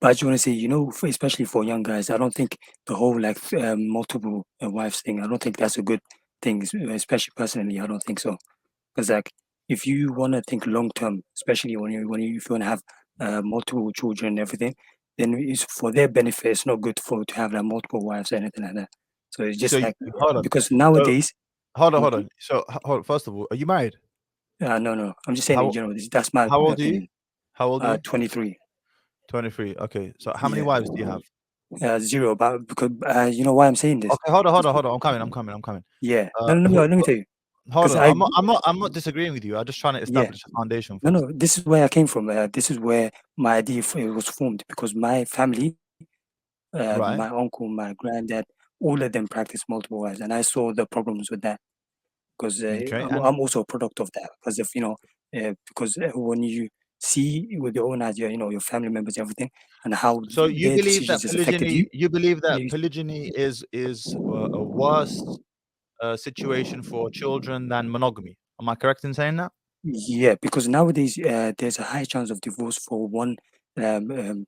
But I just want to say, especially for young guys, I don't think the whole like multiple wives thing. I don't think that's a good thing, especially personally. I don't think so. Because like, if you want to think long term, especially if you want to have multiple children and everything, then it's for their benefit. It's not good for to have like multiple wives or anything like that. So it's So just like hold on. because So nowadays, hold on. So hold on. First of all, are you married? no, I'm just saying in How general. That's my how old are you? opinion. How old are you? 23. 23. Okay. So how many Yeah, wives do you have? zero. But because you know why I'm saying this? Okay, hold on. I'm coming. Yeah. Uh, No, who, let me tell you. hold Because on. I'm not disagreeing with you. I'm just trying to yeah. establish a foundation No, first. no. This is where I came from. This is where my idea was formed because my family, my Right. uncle, my granddad, all of them practice multiple wives, and I saw the problems with that because Okay. I'm also a product of that. Because if because when you see with your own eyes, your family members, everything, and how So you their believe that decisions has affected polygyny? you. You believe that you polygyny is a worse situation for children than monogamy? Am I correct in saying that? Yeah, because nowadays there's a high chance of divorce for um, um,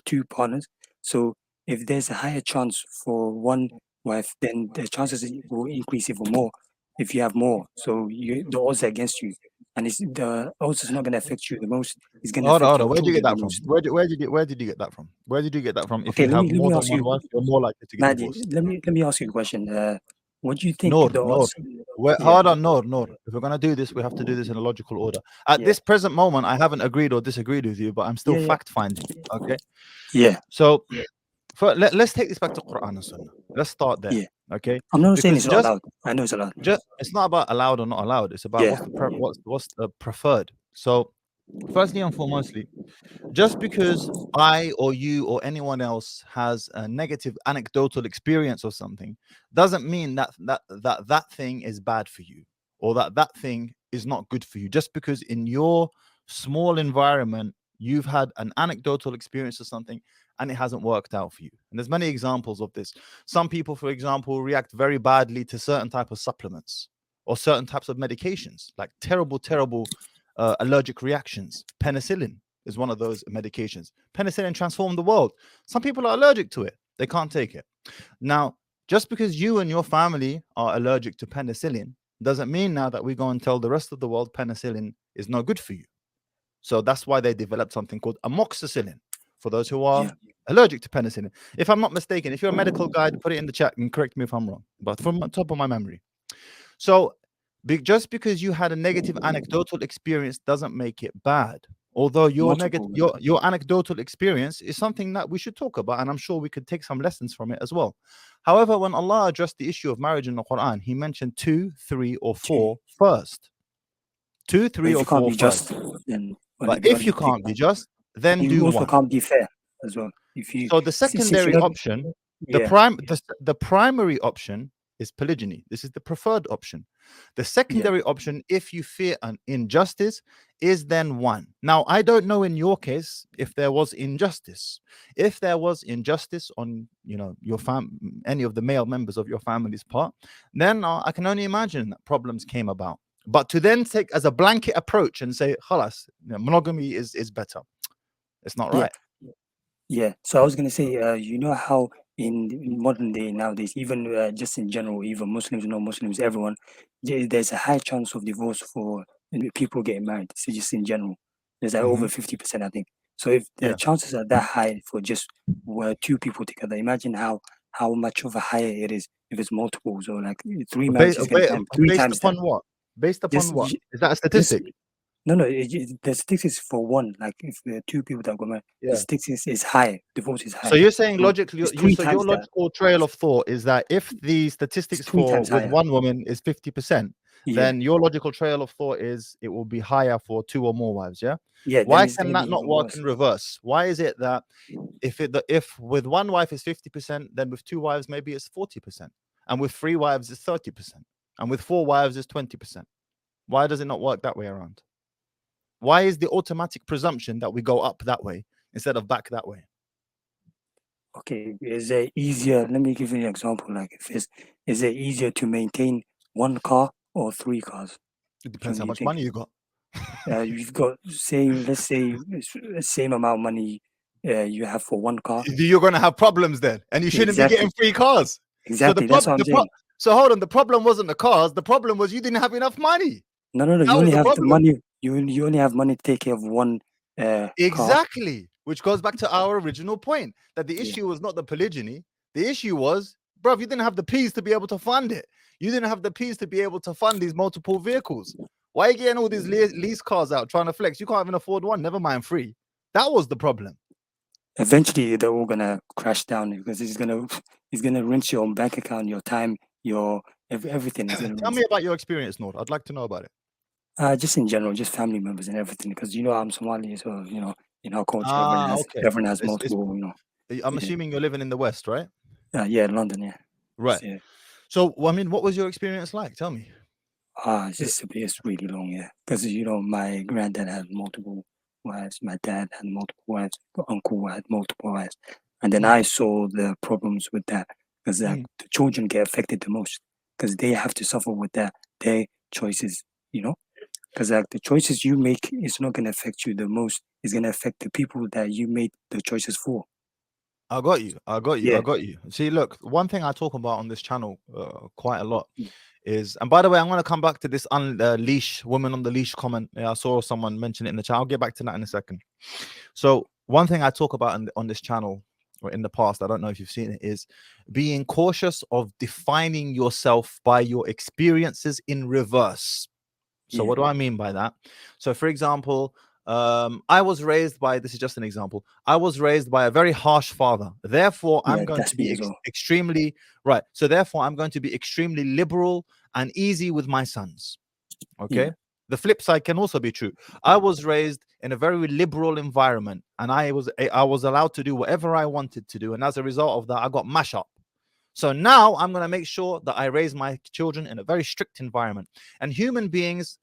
two partners. So if there's a higher chance for one wife, then the chances will increase even more if you have more. So the odds are against you, and the odds is not going to affect you the most. It's going to Hold on, affect hold your on. Where did you get children the that from? most. Where did you get that from? Where did you get that from? If Okay, you let have me let more me than ask one you, wife, you're more likely to get Maddie. divorced. Let me ask you a question. What do you think Noor, the Noor. odds? Yeah, Hold on, Noor. If we're gonna do this, we have to do this in a logical order. At yeah, this present moment, I haven't agreed or disagreed with you, but I'm still yeah, yeah, fact finding. Okay. yeah, So let's take this back to Quran and Sunnah. Let's start there. yeah. Okay. I'm not saying Because it's not allowed. I know it's allowed. just it's not about allowed or not allowed. It's about Yeah, what's the preferred. So firstly and foremostly, just because I or you or anyone else has a negative anecdotal experience or something doesn't mean that thing is bad for you, or that thing is not good for you. Just because in your small environment you've had an anecdotal experience or something and it hasn't worked out for you. And there's many examples of this. Some people, for example, react very badly to certain type of supplements or certain types of medications, like terrible allergic reactions. Penicillin is one of those medications. Penicillin transformed the world. Some people are allergic to it. They can't take it. Now, just because you and your family are allergic to penicillin doesn't mean now that we go and tell the rest of the world penicillin is no good for you. So that's why they developed something called amoxicillin for those who are yeah. allergic to penicillin. If I'm not mistaken, if you're a medical guy, put it in the chat and correct me if I'm wrong. But from the top of my memory. So just because you had a negative anecdotal experience doesn't make it bad. Although Multiple. your anecdotal experience is something that we should talk about, and I'm sure we could take some lessons from it as well. However, when Allah addressed the issue of marriage in the Quran, He mentioned 2, 3, or Two. 4 first. 2, But 3, if or you can't 4 be first. just, then But only if you only pick can't be one. just, then You do also one. can't be fair as well. If you So the since you're secondary not, option, yeah, the primary option is polygyny. This is the preferred option. The yeah, secondary option, if you fear an injustice, is then one. Now, I don't know in your case if there was injustice. If there was injustice on, your any of the male members of your family's part, then I can only imagine that problems came about. But to then take as a blanket approach and say, "Halas, monogamy is better," it's not yeah, right. yeah. So I was gonna say, you know how in modern day nowadays, even just in general, even Muslims, no Muslims, everyone, there's a high chance of divorce for people getting married. So just in general, there's like Hmm. over 50%, I think. So if the Yeah. chances are that high for just two people together, imagine how much of a higher it is if it's multiples or like three marriages is gonna Wait, come three based times that. upon what? Based upon Just what? Is that a just statistic? no, no. The statistics for one, like if there are two people that got married, the Yeah. statistics is high. Divorce is So high. you're saying So logically, it's three so your times that. logical trail of thought is that if the It's statistics three for times with higher. one woman is 50%, Yeah, then your logical trail of thought is it will be higher for two or more wives. Yeah. yeah. Then Why it's can gonna be that not even work worse. in reverse? Why is it that if with one wife is 50%, then with two wives maybe it's 40%, and with three wives it's 30%, and with four wives it's 20%? Why does it not work that way around? Why is the automatic presumption that we go up that way instead of back that way? Okay, is it easier? Let me give you an example. Like if is it easier to maintain one car or three cars? It Which depends one how do you much think? money you got. You've got same, let's say, same amount of money. you have for one car. You're going to have problems then, and you shouldn't be Exactly, getting free cars. exactly. That's what I'm saying. So hold on, the problem wasn't the cars. The problem was you didn't have enough money. No. That You was only the have the problem. money. You only have money to take care of one car. Exactly, which goes back to our original point that the Yeah. issue was not the polygyny. The issue was, bruv, you didn't have the P's to be able to fund it. You didn't have the P's to be able to fund these multiple vehicles. Why are you getting all these lease cars out trying to flex? You can't even afford one, never mind free. That was the problem. Eventually, they're all gonna crash down because it's gonna rinse your bank account, your time, your everything is gonna Tell rinse. me about your experience, Nord. I'd like to know about it. Just in general, just family members and everything. Because I'm Somali, so in our culture, Okay. everyone has It's, multiple. I'm Yeah, assuming you're living in the West, right? yeah, London, yeah. Right. Yeah. So, I mean, what was your experience like? Tell me. It's really long, yeah. Because my granddad had multiple wives, my dad had multiple wives, uncle had multiple wives, and then I saw the problems with that because the children get affected the most because they have to suffer with their choices, because the choices you make is not gonna affect you the most. It's gonna affect the people that you made the choices for. I got you. I got you. I Yeah. got you. See, look, one thing I talk about on this channel quite a lot Mm. is, and by the way, I'm going to come back to this leash woman on the leash comment. Yeah, I saw someone mention it in the chat. I'll get back to that in a second. So, one thing I talk about on this channel or in the past, I don't know if you've seen it, is being cautious of defining yourself by your experiences in reverse. So, Yeah. what do I mean by that? So, for example, I was raised by, this is just an example, I was raised by a very harsh father. Therefore, I'm Yeah, going that's to me be as well. extremely, right. So, therefore, I'm going to be extremely liberal and easy with my sons. Yeah. Okay. The flip side can also be true. I was raised in a very liberal environment and I was allowed to do whatever I wanted to do. And as a result of that, I got mash up. So now I'm going to make sure that I raise my children in a very strict environment. And human beings,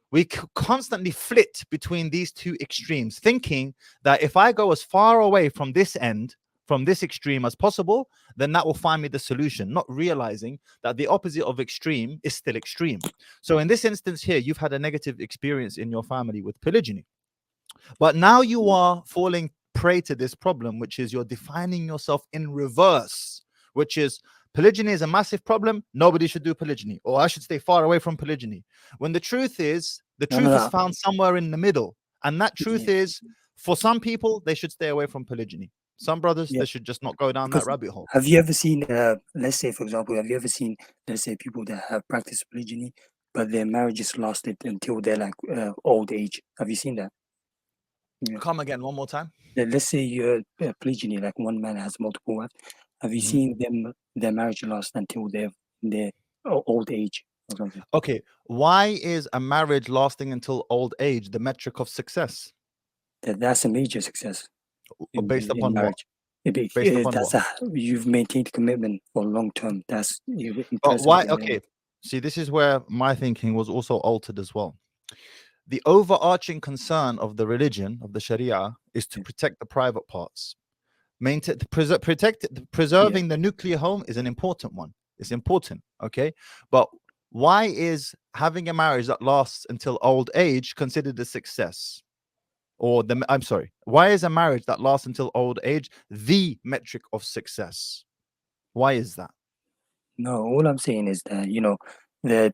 we constantly flit between these two extremes, thinking that if I go as far away from this end, from this extreme as possible, then that will find me the solution, not realizing that the opposite of extreme is still extreme. So in this instance here, you've had a negative experience in your family with polygyny, but now you are falling prey to this problem, which is you're defining yourself in reverse, which is polygyny is a massive problem. Nobody should do polygyny, or I should stay far away from polygyny. When the truth is No. found somewhere in the middle. And that truth Yeah. is, for some people, they should stay away from polygyny. Some brothers, Yeah. they should just not go down that Because rabbit hole. have you ever seen, let's say, for example, have you ever seen, let's say, people that have practiced polygyny, but their marriages lasted until they're like old age? Have you seen that? Yeah. Come again one more time. Let's say you're polygyny, like one man has multiple wives. Have you seen their marriage last until they're in their old age or something? Okay, why is a marriage lasting until old age the metric of success? That's a major success Based in upon what? marriage. Based upon what? You've maintained commitment for long term. That's in But person. why? Okay, see, this is where my thinking was also altered as well. The overarching concern of the religion of the Sharia is to protect the private parts. Preserving the nuclear home is an important one. It's important, okay? But why is having a marriage that lasts until old age considered a success? Or I'm sorry, why is a marriage that lasts until old age the metric of success? Why is that? No, all I'm saying is that that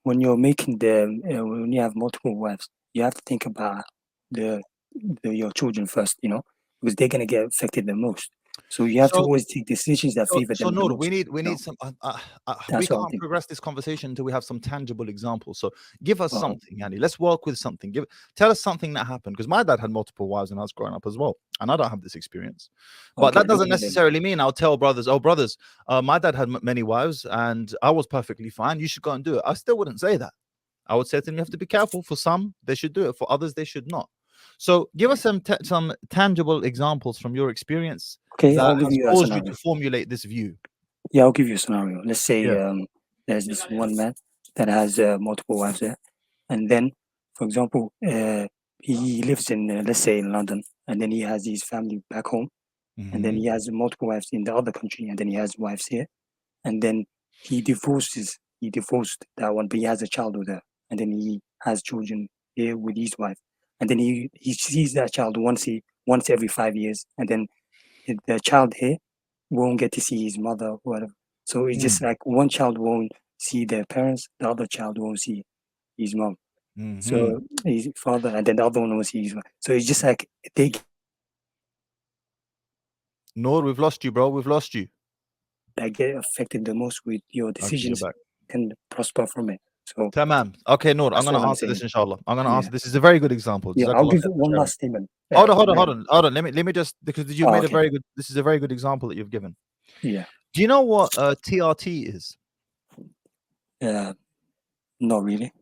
when you're making when you have multiple wives, you have to think about the, your children first, because they're gonna get affected the most. So you have to So always take decisions that favor So them the no, most. we No, need some. We that's what I'm can't thinking. progress this conversation until we have some tangible examples. So give us Oh, something, Yanni. Let's work with something. Tell us something that happened, because my dad had multiple wives when I was growing up as well, and I don't have this experience. But okay, that doesn't necessarily mean I'll tell brothers, "Oh, brothers, my dad had many wives, and I was perfectly fine. You should go and do it." I still wouldn't say that. I would say to them, "You have to be careful. For some, they should do it. For others, they should not." So give us some tangible examples from your experience okay. that I'll give has you a caused you scenario. to formulate this view. Yeah, I'll give you a scenario. Let's say Yeah. there's this one man that has multiple wives there, and then, for example, he lives in let's say in London, and then he has his family back home, and then Mhm. he has multiple wives in the other country, and then he has wives here, and then he divorced that one, but he has a child with her, and then he has children here with his wife, and then he sees that child once every 5 years, and then the child here won't get to see his mother or whatever. So it's just like one child won't see their parents, the other child won't see his mom. So his father, and then the other one won't see his mom. So it's just like they Noor, we've lost you, bro. We've lost you. get affected the most with your Okay, you're decisions back. and prosper from it. So Tamam. Okay, Noor, I'm that's going all to I'm answer this, saying. inshallah. I'm going to Yeah. answer. This is a very good example. Yeah, I'll Jazakallah give khair for one sharing. last statement. Hold on. Let me just, because you Oh, made a okay. very good. This is a very good example that you've given. Yeah. Do you know what TRT is? Not really.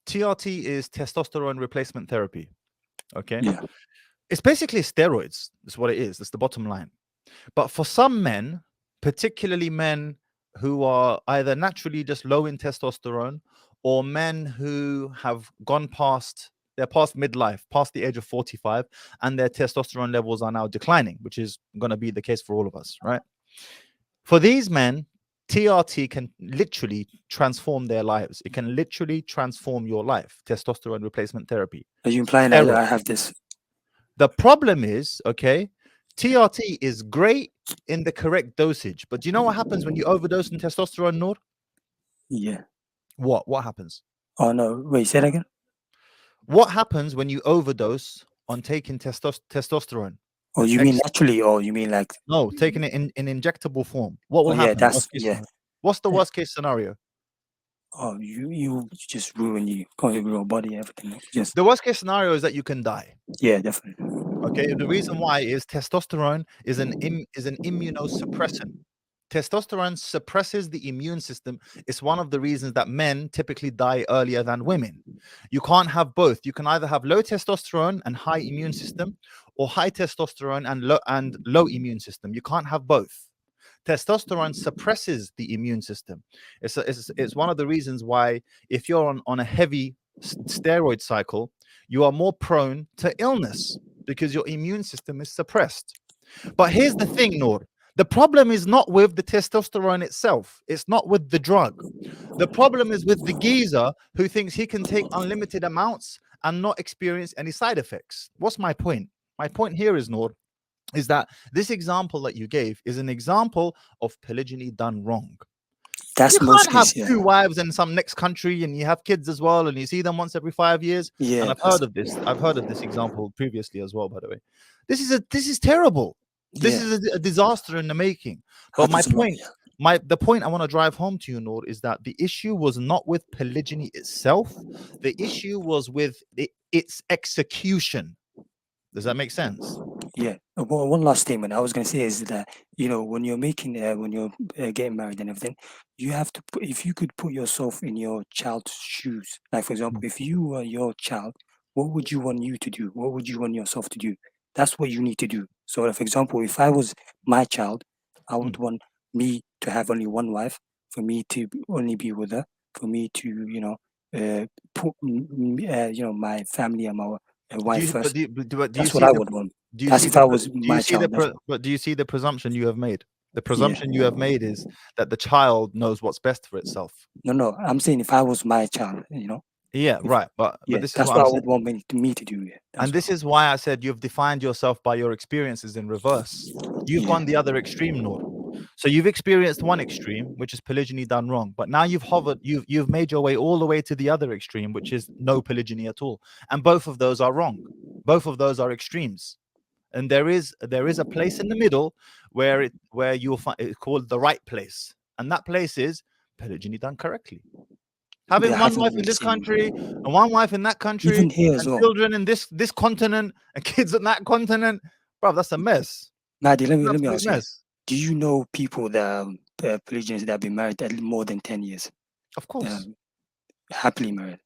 TRT is testosterone replacement therapy. Okay, Yeah. it's basically steroids. That's what it is. That's the bottom line. But for some men, particularly men who are either naturally just low in testosterone, or men who have gone past, they're past midlife, past the age of 45, and their testosterone levels are now declining, which is going to be the case for all of us, right? For these men, TRT can literally transform their lives. It can literally transform your life. Testosterone replacement therapy. Are you implying that Steroid. I have this? The problem is, okay, TRT is great in the correct dosage, but do you know what happens when you overdose in testosterone, Noor? Yeah. What happens? Oh no. Wait, say that again. What happens when you overdose on taking testosterone? Oh, you mean naturally, or you mean like? No, taking it in injectable form. What Oh will yeah, happen? that's yeah. What's the Yeah. worst case scenario? Oh, you just ruin your body, everything. Just The worst case scenario is that you can die. yeah, definitely. Okay, the reason why is testosterone is an immunosuppressant. Testosterone suppresses the immune system. It's one of the reasons that men typically die earlier than women. You can't have both. You can either have low testosterone and high immune system, or high testosterone and low immune system. You can't have both. Testosterone suppresses the immune system. It's one of the reasons why, if you're on a heavy steroid cycle, you are more prone to illness because your immune system is suppressed. But here's the thing, Noor. The problem is not with the testosterone itself. It's not with the drug. The problem is with the geezer who thinks he can take unlimited amounts and not experience any side effects. What's my point? My point here is, Noor, is that this example that you gave is an example of polygyny done wrong. That's You most can't have case. Yeah. 2 wives in some next country and you have kids as well, and you see them once every 5 years. Yeah. And I've heard of this. I've heard of this example previously as well, by the way. This is terrible. This Yeah. is a disaster in the making. But Happens a lot. Yeah. the point I want to drive home to you, Noor, is that the issue was not with polygyny itself. The issue was with its execution. Does that make sense? Yeah. Well, one last statement I was gonna say is that when you're getting married and everything, you have to put, if you could put yourself in your child's shoes. Like for example, if you were your child, what would you want you to do? What would you want yourself to do? That's what you need to do. So, for example, if I was my child, I would want me to have only one wife, for me to only be with her, for me to put my family and my Do wife you but first. do you, but do you That's what see I the would want. do you That's see if the I pre- was do you my see the child. That's pre- what. but do you see the presumption you have made? The Yeah. presumption you have made is that the child knows what's best for itself. No. I'm saying if I was my child, Yeah, if right. But yeah, this is that's what what I'm I saying. would want me to do. Yeah, And that's this is why I said you've defined yourself by your experiences in reverse. You've yeah, gone the other extreme, Noor. So you've experienced one extreme, which is polygyny done wrong. But now you've made your way all the way to the other extreme, which is no polygyny at all. And both of those are wrong. Both of those are extremes. And there is a place in the middle where you'll find it's called the right place. And that place is polygyny done correctly. yeah. Having I one haven't wife in really this seen country and one wife in that country even here as and well. children in this continent and kids in that continent, bro, that's a mess. Nadi, let It's me an let me absolute ask you: mess. do you know people that polygynists that have been married at more than 10 years, Of course. happily married,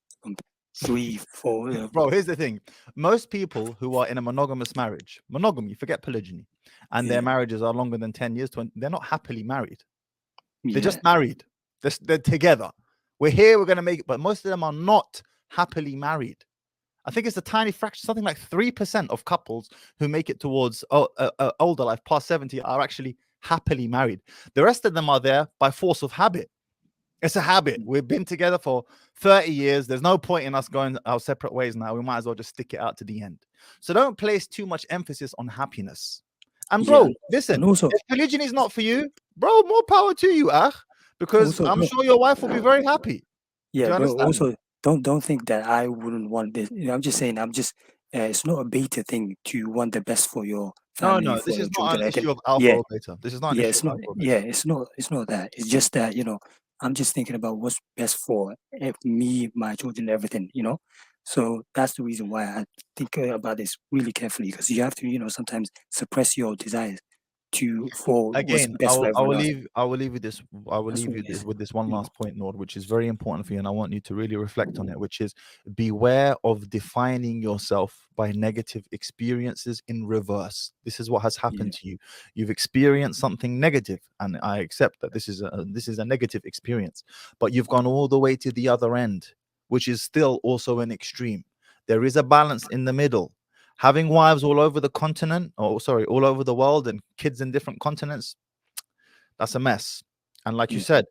3, 4? Bro, here's the thing. Most people who are in a monogamous marriage, monogamy, forget polygyny, and their Yeah, marriages are longer than 10 years, they're not happily married. They're yeah, just married. They're together. We're here, we're going to make it. But most of them are not happily married. I think it's a tiny fraction, something like 3% of couples who make it towards older life, past 70, are actually happily married. The rest of them are there by force of habit. It's a habit. We've been together for 30 years. There's no point in us going our separate ways now. We might as well just stick it out to the end. So don't place too much emphasis on happiness. And Yeah, bro, listen, and also, if polygyny is not for you, bro, more power to you, because I'm bro, sure your wife will be very happy. Do yeah, you bro. understand me? Also, don't think that I wouldn't want this. I'm just saying. It's not a beta thing to want the best for your No, family, no, for this your is not children. an I can. issue of alpha Yeah, or beta. This is not an yeah. issue It's of not. alpha or Yeah, beta. it's not. It's not that. It's just that I'm just thinking about what's best for me, my children, everything. So that's the reason why I think about this really carefully, because you have to sometimes suppress your desires for what's Again, best for everyone else. I will leave you this I will That's leave what you it is. with this one You know. last point, Nord, which is very important for you, and I want you to really reflect on it, which is beware of defining yourself by negative experiences in reverse. This is what has Yeah. happened to you. You've experienced something negative, and I accept that this is a negative experience, but you've gone all the way to the other end, which is still also an extreme. There is a balance in the middle. Having wives all over the continent, or sorry, all over the world, and kids in different continents, that's a mess. And like you Yeah. said,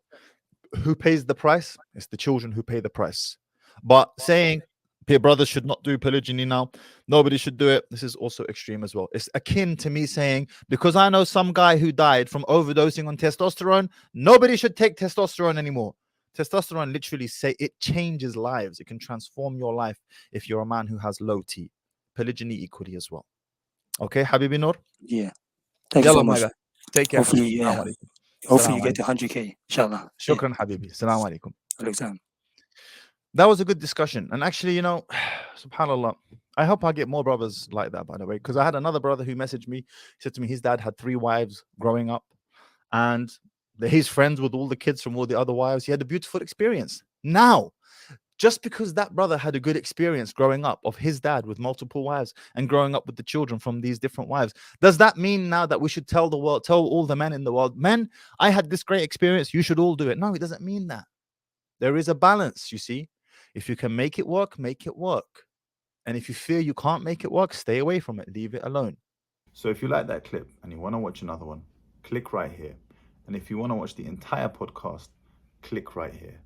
who pays the price? It's the children who pay the price. But saying peer brothers should not do polygyny now, nobody should do it, this is also extreme as well. It's akin to me saying, because I know some guy who died from overdosing on testosterone, nobody should take testosterone anymore. Testosterone literally say it changes lives. It can transform your life if you're a man who has low T. Polygyny equally as well. Okay, Habibi Noor? Yeah. Thank you so Yalla my much. guy. Take care, Hopefully, Habibi. Salam yeah. alaikum. Hopefully Salam you get to alaikum. 100K. Inshallah. Yeah. Shukran, Habibi. Salam alaikum. Alexander. That was a good discussion. And actually, subhanAllah, I hope I get more brothers like that, by the way, because I had another brother who messaged me. He said to me his dad had 3 wives growing up, and he's friends with all the kids from all the other wives. He had a beautiful experience. Now, just because that brother had a good experience growing up of his dad with multiple wives and growing up with the children from these different wives, does that mean now that we should tell the world, tell all the men in the world, men, I had this great experience, you should all do it? No, it doesn't mean that. There is a balance, you see. If you can make it work, make it work. And if you feel you can't make it work, stay away from it, leave it alone. So if you like that clip and you want to watch another one, click right here. And if you want to watch the entire podcast, click right here.